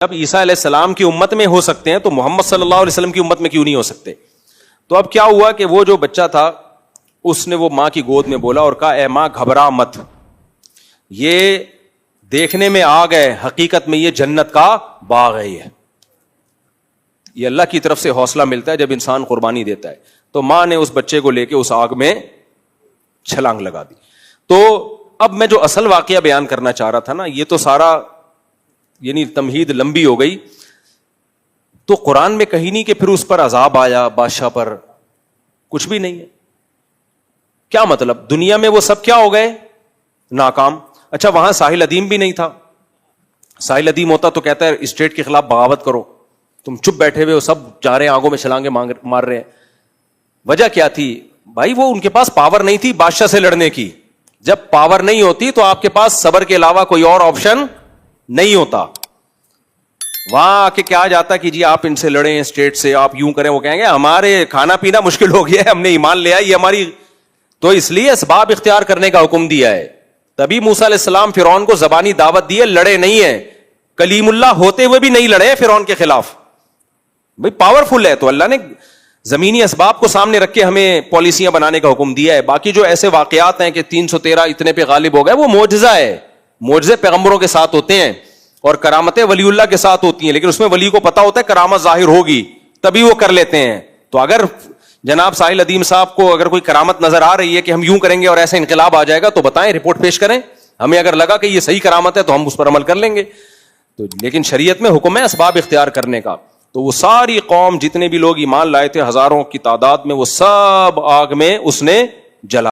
جب عیسیٰ علیہ السلام کی امت میں ہو سکتے ہیں تو محمد صلی اللہ علیہ وسلم کی امت میں کیوں نہیں ہو سکتے؟ تو اب کیا ہوا کہ وہ جو بچہ تھا اس نے وہ ماں کی گود میں بولا اور کہا اے ماں گھبرا مت، یہ دیکھنے میں آگ ہے، حقیقت میں یہ جنت کا باغ ہے۔ یہ اللہ کی طرف سے حوصلہ ملتا ہے جب انسان قربانی دیتا ہے۔ تو ماں نے اس بچے کو لے کے اس آگ میں چھلانگ لگا دی۔ تو اب میں جو اصل واقعہ بیان کرنا چاہ رہا تھا نا، یہ تو سارا یعنی تمہید لمبی ہو گئی۔ تو قرآن میں کہیں نہیں کہ پھر اس پر عذاب آیا بادشاہ پر، کچھ بھی نہیں ہے۔ کیا مطلب؟ دنیا میں وہ سب کیا ہو گئے؟ ناکام۔ اچھا وہاں ساحل ادیم بھی نہیں تھا؟ ساحل ادیم ہوتا تو کہتا ہے اسٹیٹ کے خلاف بغاوت کرو، تم چپ بیٹھے ہوئے ہو، سب جا رہے ہیں آگوں میں چھلانگے مار رہے ہیں۔ وجہ کیا تھی بھائی؟ وہ ان کے پاس پاور نہیں تھی بادشاہ سے لڑنے کی۔ جب پاور نہیں ہوتی تو آپ کے پاس صبر کے علاوہ کوئی اور آپشن نہیں ہوتا۔ وہاں آ کے کیا جاتا کہ جی آپ ان سے لڑیں اسٹیٹ سے، آپ یوں کریں، وہ کہیں گے ہمارے کھانا پینا مشکل ہو گیا ہے، ہم نے ایمان لیا یہ ہماری، تو اس لیے اسباب اختیار کرنے کا حکم دیا ہے۔ تبھی موسیٰ علیہ السلام فرعون کو زبانی دعوت دی ہے، لڑے نہیں ہے، کلیم اللہ ہوتے ہوئے بھی نہیں لڑے فرعون کے خلاف۔ بھائی پاورفل ہے تو اللہ نے زمینی اسباب کو سامنے رکھ کے ہمیں پالیسیاں بنانے کا حکم دیا ہے۔ باقی جو ایسے واقعات ہیں کہ 313 اتنے پہ غالب ہو گئے، وہ معجزہ ہے۔ معجزے پیغمبروں کے ساتھ ہوتے ہیں اور کرامتیں ولی اللہ کے ساتھ ہوتی ہیں، لیکن اس میں ولی کو پتا ہوتا ہے کرامت ظاہر ہوگی تبھی وہ کر لیتے ہیں۔ تو اگر جناب ساحل ادیم صاحب کو اگر کوئی کرامت نظر آ رہی ہے کہ ہم یوں کریں گے اور ایسا انقلاب آ جائے گا تو بتائیں، رپورٹ پیش کریں۔ ہمیں اگر لگا کہ یہ صحیح کرامت ہے تو ہم اس پر عمل کر لیں گے۔ تو لیکن شریعت میں حکم ہے اسباب اختیار کرنے کا۔ تو وہ ساری قوم جتنے بھی لوگ ایمان لائے تھے ہزاروں کی تعداد میں، وہ سب آگ میں اس نے جلا